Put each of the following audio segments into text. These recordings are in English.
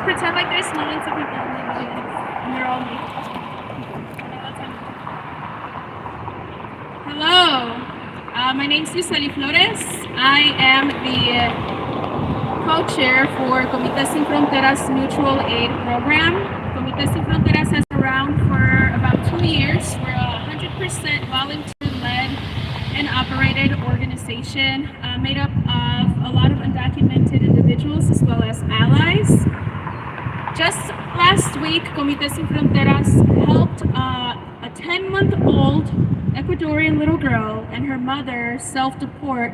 pretend like there's millions of people in the audience, and they're all me. Hello, my name is Yuseli Flores. I am the co-chair for Comités Sin Fronteras Mutual Aid Program. Comités Sin Fronteras has been around for about 2 years. We're a 100% volunteer-led and operated organization made up of a lot of undocumented individuals as well as allies. Just last week, Comités Sin Fronteras helped a 10-month-old Ecuadorian little girl and her mother self-deport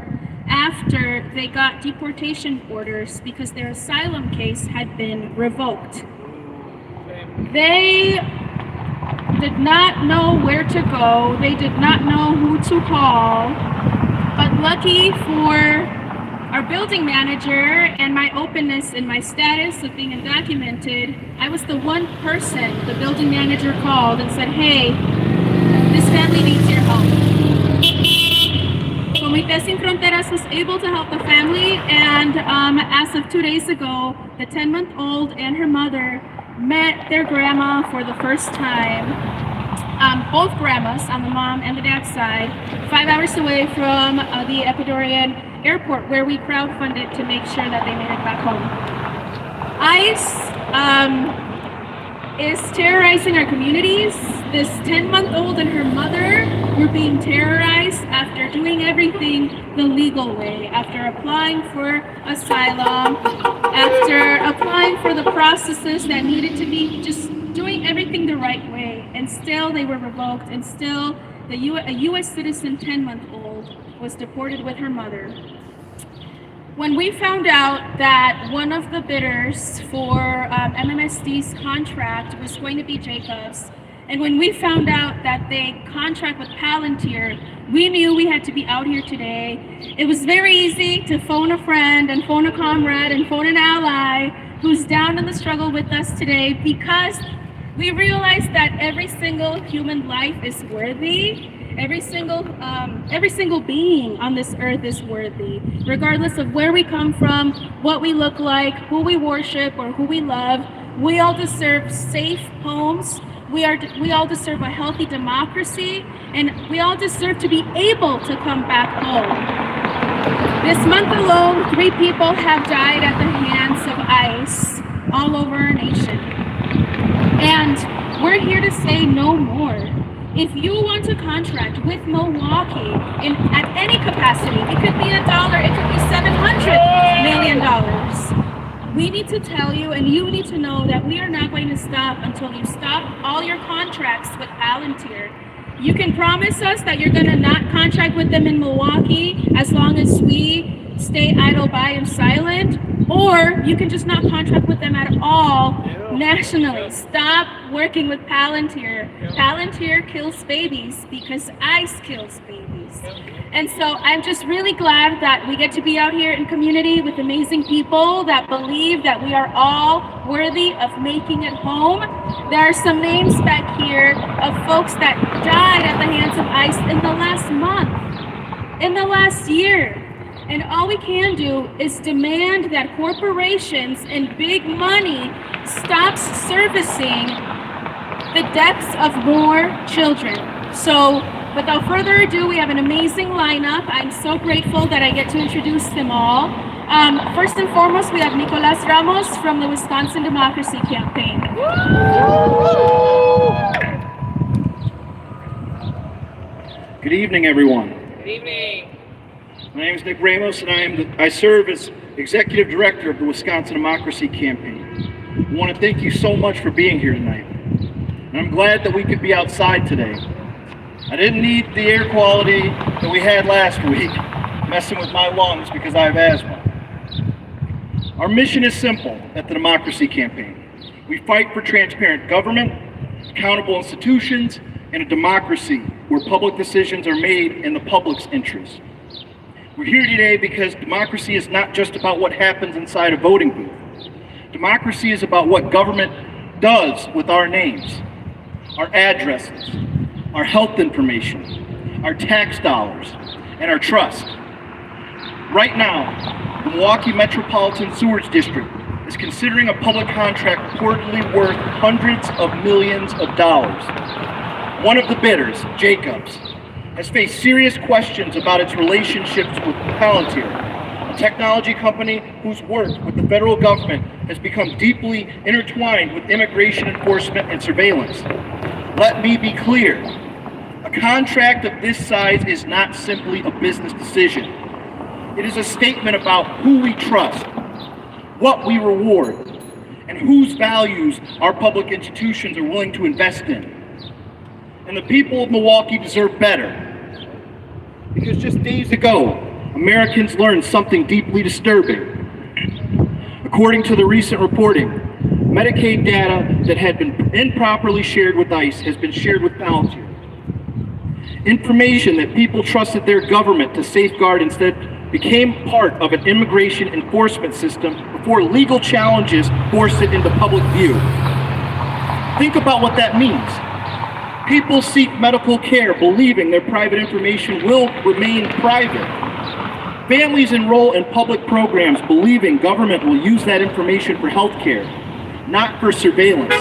after they got deportation orders because their asylum case had been revoked. They did not know where to go, they did not know who to call, but lucky for our building manager and my openness and my status of being undocumented, I was the one person the building manager called and said, hey, this family needs your help. Comités Sin Fronteras was able to help the family, and as of 2 days ago, the 10-month-old and her mother met their grandma for the first time. Both grandmas on the mom and the dad's side, 5 hours away from the Ecuadorian airport where we crowdfunded to make sure that they made it back home. ICE is terrorizing our communities. This 10-month-old and her mother were being terrorized after doing everything the legal way, after applying for asylum, after applying for the processes that needed to be, just doing everything the right way, and still they were revoked, and still a U.S. citizen 10-month-old was deported with her mother. When we found out that one of the bidders for MMSD's contract was going to be Jacobs, and when we found out that they contract with Palantir, we knew we had to be out here today. It was very easy to phone a friend and phone a comrade and phone an ally who's down in the struggle with us today, because we realized that every single human life is worthy. Every single being on this earth is worthy, regardless of where we come from, what we look like, who we worship, or who we love. We all deserve safe homes. We all deserve a healthy democracy, and we all deserve to be able to come back home. This month alone, 3 people have died at the hands of ICE all over our nation. And we're here to say no more. If you want to contract with Milwaukee at any capacity, it could be $1, it could be $700 million. We need to tell you, and you need to know, that we are not going to stop until you stop all your contracts with Palantir. You can promise us that you're going to not contract with them in Milwaukee as long as we stay idle by and silent, or you can just not contract with them at all nationally. Stop working with Palantir. Palantir kills babies because ICE kills babies. And so I'm just really glad that we get to be out here in community with amazing people that believe that we are all worthy of making it home. There are some names back here of folks that died at the hands of ICE in the last month, in the last year. And all we can do is demand that corporations and big money stops servicing the deaths of more children. So without further ado, we have an amazing lineup. I'm so grateful that I get to introduce them all. First and foremost, we have Nicolas Ramos from the Wisconsin Democracy Campaign. Good evening, everyone. Good evening. My name is Nick Ramos, and I serve as Executive Director of the Wisconsin Democracy Campaign. I want to thank you so much for being here tonight. And I'm glad that we could be outside today. I didn't need the air quality that we had last week messing with my lungs because I have asthma. Our mission is simple at the Democracy Campaign. We fight for transparent government, accountable institutions, and a democracy where public decisions are made in the public's interest. We're here today because democracy is not just about what happens inside a voting booth. Democracy is about what government does with our names, our addresses, our health information, our tax dollars, and our trust. Right now, the Milwaukee Metropolitan Sewerage District is considering a public contract reportedly worth hundreds of millions of dollars. One of the bidders, Jacobs, has faced serious questions about its relationships with Palantir, a technology company whose work with the federal government has become deeply intertwined with immigration enforcement and surveillance. Let me be clear. A contract of this size is not simply a business decision. It is a statement about who we trust, what we reward, and whose values our public institutions are willing to invest in. And the people of Milwaukee deserve better. Because just days ago, Americans learned something deeply disturbing. According to the recent reporting, Medicaid data that had been improperly shared with ICE has been shared with Palantir. Information that people trusted their government to safeguard instead became part of an immigration enforcement system before legal challenges forced it into public view. Think about what that means. People seek medical care believing their private information will remain private. Families enroll in public programs believing government will use that information for health care, not for surveillance.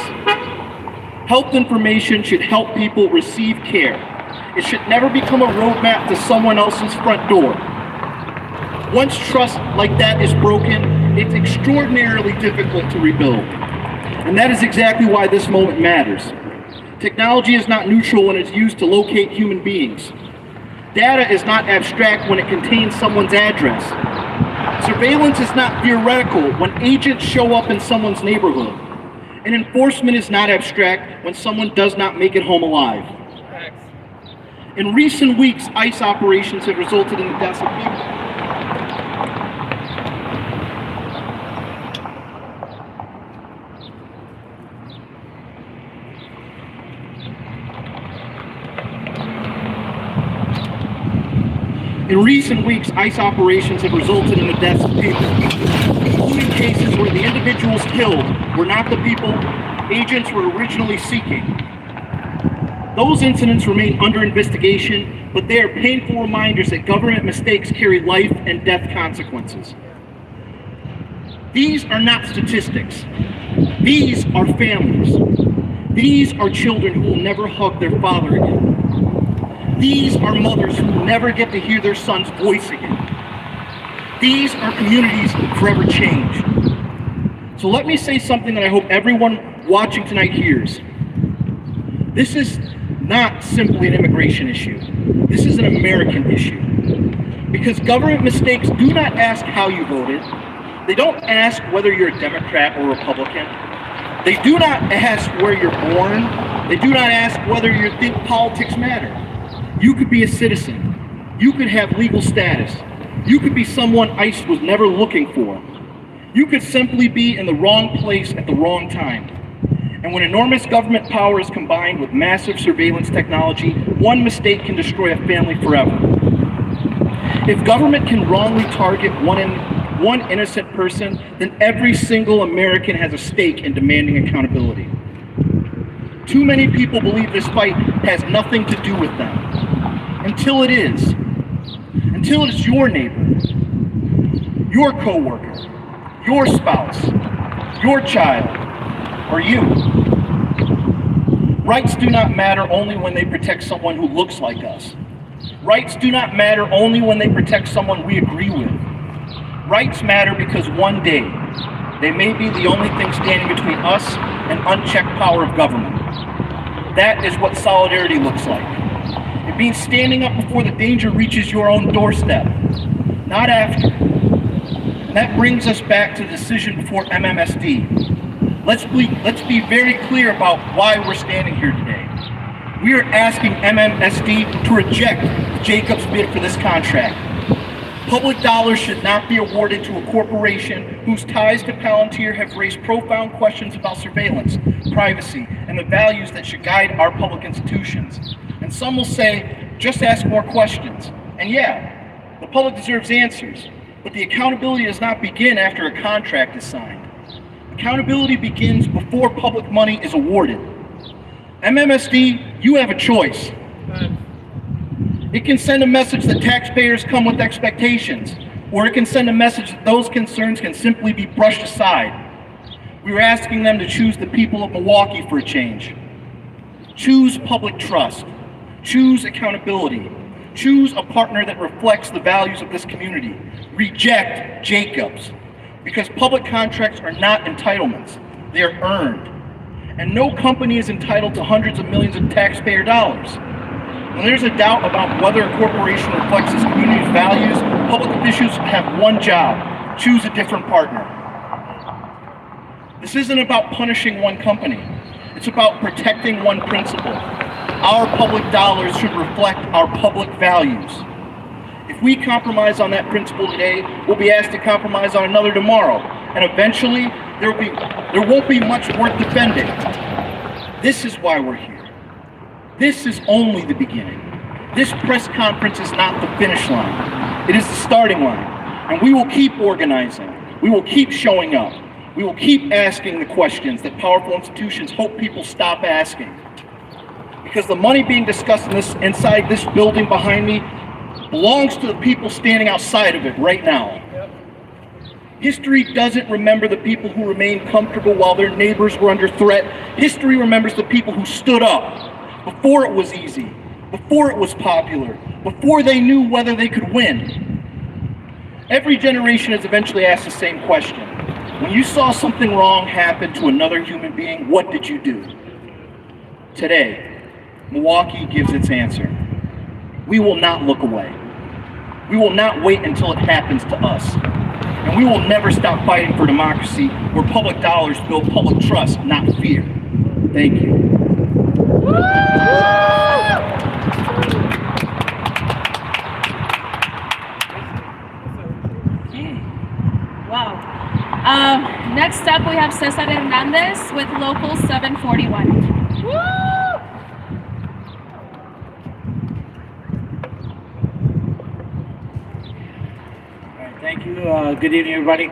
Health information should help people receive care. It should never become a roadmap to someone else's front door. Once trust like that is broken, it's extraordinarily difficult to rebuild. And that is exactly why this moment matters. Technology is not neutral when it's used to locate human beings. Data is not abstract when it contains someone's address. Surveillance is not theoretical when agents show up in someone's neighborhood. And enforcement is not abstract when someone does not make it home alive. In recent weeks, ICE operations have resulted in the deaths of people. In recent weeks, ICE operations have resulted in the deaths of people, including cases where the individuals killed were not the people agents were originally seeking. Those incidents remain under investigation, but they are painful reminders that government mistakes carry life and death consequences. These are not statistics. These are families. These are children who will never hug their father again. These are mothers who will never get to hear their son's voice again. These are communities forever changed. So let me say something that I hope everyone watching tonight hears. This is not simply an immigration issue. This is an American issue. Because government mistakes do not ask how you voted. They don't ask whether you're a Democrat or Republican. They do not ask where you're born. They do not ask whether you think politics matter. You could be a citizen. You could have legal status. You could be someone ICE was never looking for. You could simply be in the wrong place at the wrong time. And when enormous government power is combined with massive surveillance technology, one mistake can destroy a family forever. If government can wrongly target one innocent person, then every single American has a stake in demanding accountability. Too many people believe this fight has nothing to do with them. Until it is. Until it is your neighbor, your coworker, your spouse, your child, or you. Rights do not matter only when they protect someone who looks like us. Rights do not matter only when they protect someone we agree with. Rights matter because one day they may be the only thing standing between us and unchecked power of government. That is what solidarity looks like. It means standing up before the danger reaches your own doorstep, not after. And that brings us back to the decision before MMSD. Let's be very clear about why we're standing here today. We are asking MMSD to reject Jacobs' bid for this contract. Public dollars should not be awarded to a corporation whose ties to Palantir have raised profound questions about surveillance, privacy, and the values that should guide our public institutions. And some will say, just ask more questions. And yeah, the public deserves answers, but the accountability does not begin after a contract is signed. Accountability begins before public money is awarded. MMSD, you have a choice. It can send a message that taxpayers come with expectations, or it can send a message that those concerns can simply be brushed aside. We were asking them to choose the people of Milwaukee for a change. Choose public trust. Choose accountability. Choose a partner that reflects the values of this community. Reject Jacobs, because public contracts are not entitlements. They are earned. And no company is entitled to hundreds of millions of taxpayer dollars. When there's a doubt about whether a corporation reflects this community's values, public officials have one job: choose a different partner. This isn't about punishing one company. It's about protecting one principle. Our public dollars should reflect our public values. If we compromise on that principle today, we'll be asked to compromise on another tomorrow, and eventually there won't be much worth defending. This is why we're here. This is only the beginning. This press conference is not the finish line. It is the starting line, and we will keep organizing. We will keep showing up. We will keep asking the questions that powerful institutions hope people stop asking. Because the money being discussed inside this building behind me belongs to the people standing outside of it right now. History doesn't remember the people who remained comfortable while their neighbors were under threat. History remembers the people who stood up before it was easy, before it was popular, before they knew whether they could win. Every generation has eventually asked the same question. When you saw something wrong happen to another human being, what did you do? Today, Milwaukee gives its answer. We will not look away. We will not wait until it happens to us. And we will never stop fighting for democracy where public dollars build public trust, not fear. Thank you. Wow. Next up, we have Cesar Hernandez with Local 741. Woo! Thank you. Good evening, everybody.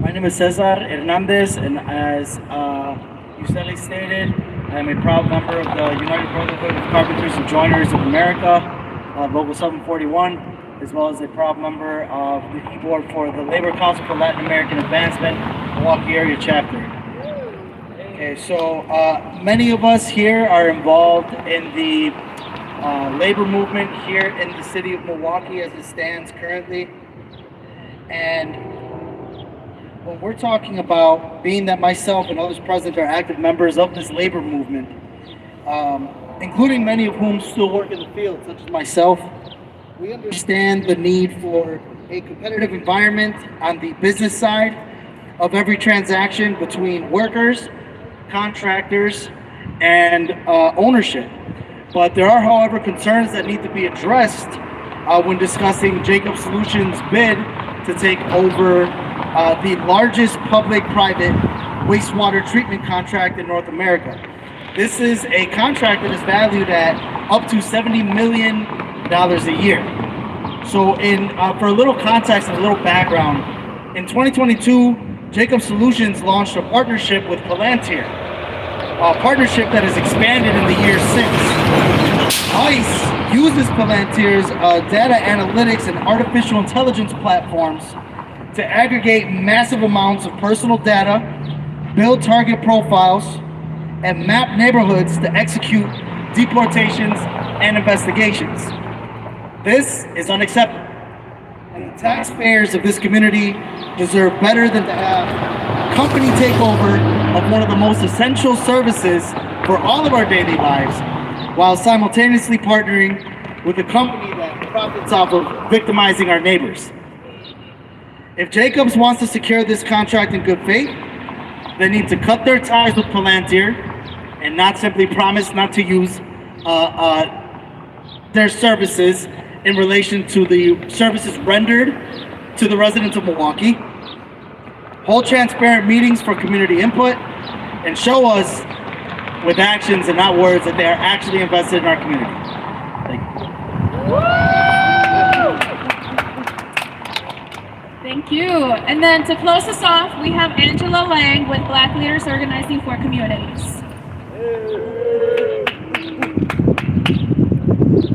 My name is Cesar Hernandez, and as Yuseli stated, I am a proud member of the United Brotherhood of Carpenters and Joiners of America, Local 741, as well as a proud member of the e-board for the Labor Council for Latin American Advancement, Milwaukee Area Chapter. Okay, so many of us here are involved in the labor movement here in the city of Milwaukee as it stands currently. And when we're talking about, being that myself and others present are active members of this labor movement, including many of whom still work in the field, such as myself, we understand the need for a competitive environment on the business side of every transaction between workers, contractors, and ownership. But there are, however, concerns that need to be addressed when discussing Jacobs Solutions' bid to take over the largest public-private wastewater treatment contract in North America. This is a contract that is valued at up to $70 million a year. So for a little context and a little background, in 2022, Jacobs Solutions launched a partnership with Palantir, a partnership that has expanded in the years since. ICE uses Palantir's data analytics and artificial intelligence platforms to aggregate massive amounts of personal data, build target profiles, and map neighborhoods to execute deportations and investigations. This is unacceptable, and the taxpayers of this community deserve better than to have company takeover of one of the most essential services for all of our daily lives, while simultaneously partnering with a company that profits off of victimizing our neighbors. If Jacobs wants to secure this contract in good faith, they need to cut their ties with Palantir and not simply promise not to use their services in relation to the services rendered to the residents of Milwaukee. Hold transparent meetings for community input and show us with actions and not words that they are actually invested in our community. Thank you. And then to close us off, we have Angela Lang with Black Leaders Organizing for Communities.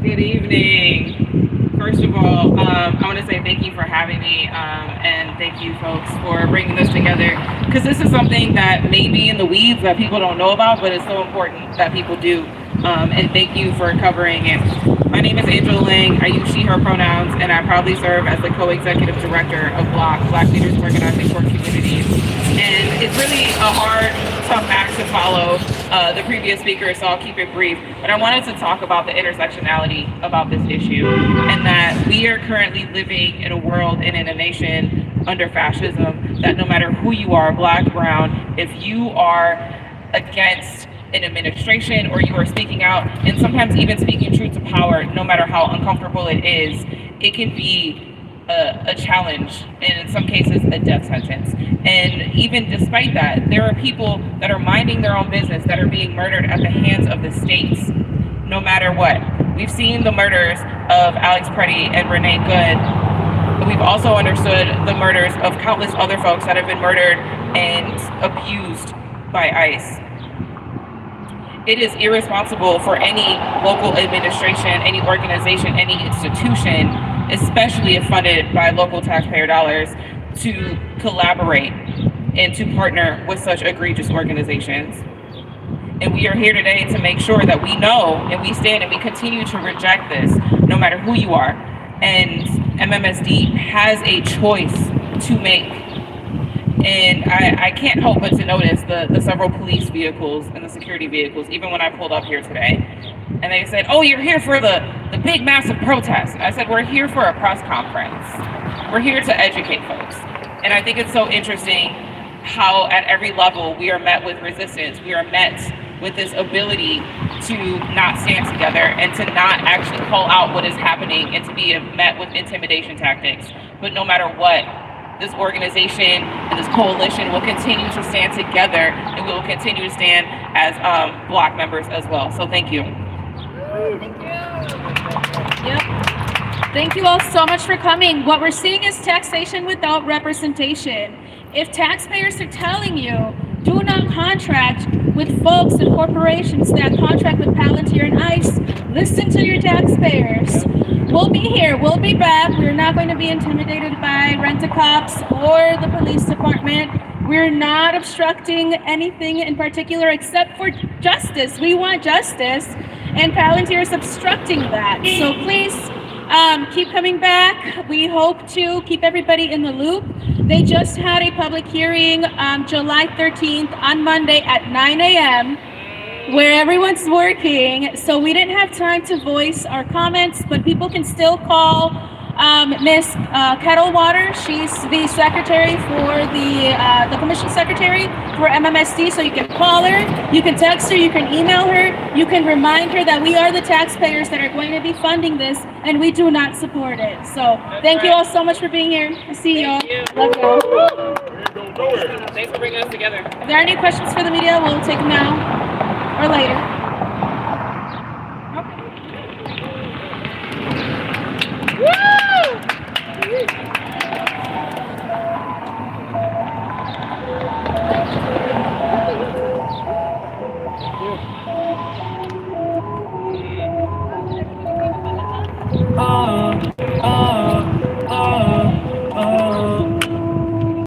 Good evening. first of all, I want to say thank you for having me, and thank you folks for bringing this together, because this is something that may be in the weeds that people don't know about, but it's so important that people do, and thank you for covering it. My name is Angela Lang. I use she, her pronouns, and I proudly serve as the co-executive director of BLOC, Black Leaders Organizing for Communities. And it's really a hard, tough act to follow the previous speaker, so I'll keep it brief. But I wanted to talk about the intersectionality about this issue, and that we are currently living in a world and in a nation under fascism that no matter who you are, Black, brown, if you are against an administration or you are speaking out, and sometimes even speaking truth to power, no matter how uncomfortable it is, it can be a challenge, and in some cases a death sentence. And even despite that, there are people that are minding their own business that are being murdered at the hands of the states, no matter what. We've seen the murders of Alex Preddy and Renee Good, but we've also understood the murders of countless other folks that have been murdered and abused by ICE. It is irresponsible for any local administration, any organization, any institution, especially if funded by local taxpayer dollars, to collaborate and to partner with such egregious organizations. And we are here today to make sure that we know and we stand and we continue to reject this, no matter who you are. And MMSD has a choice to make. And I can't help but to notice the several police vehicles and the security vehicles, even when I pulled up here today. And they said, oh, you're here for the big massive protest. And I said, we're here for a press conference. We're here to educate folks. And I think it's so interesting how at every level we are met with resistance. We are met with this ability to not stand together and to not actually call out what is happening and to be met with intimidation tactics. But no matter what, this organization and this coalition will continue to stand together, and we will continue to stand as BLOC members as well. So thank you. Thank you. Yep. Thank you all so much for coming. What we're seeing is taxation without representation. If taxpayers are telling you, do not contract with folks and corporations that contract with Palantir and ICE, listen to your taxpayers. We'll be here, we'll be back. We're not going to be intimidated by rent-a-cops or the police department. We're not obstructing anything in particular except for justice. We want justice, and Palantir is obstructing that. So please keep coming back. We hope to keep everybody in the loop. They just had a public hearing July 13th on Monday at 9 a.m. where everyone's working, so we didn't have time to voice our comments, but people can still call Miss Kettlewater. She's the secretary for the commission secretary for MMSD, so you can call her, you can text her, you can email her, you can remind her that we are the taxpayers that are going to be funding this, and we do not support it. So thank you all so much for being here. I see y'all. Love y'all. Thanks for bringing us together. If there are any questions for the media, we'll take them now or later.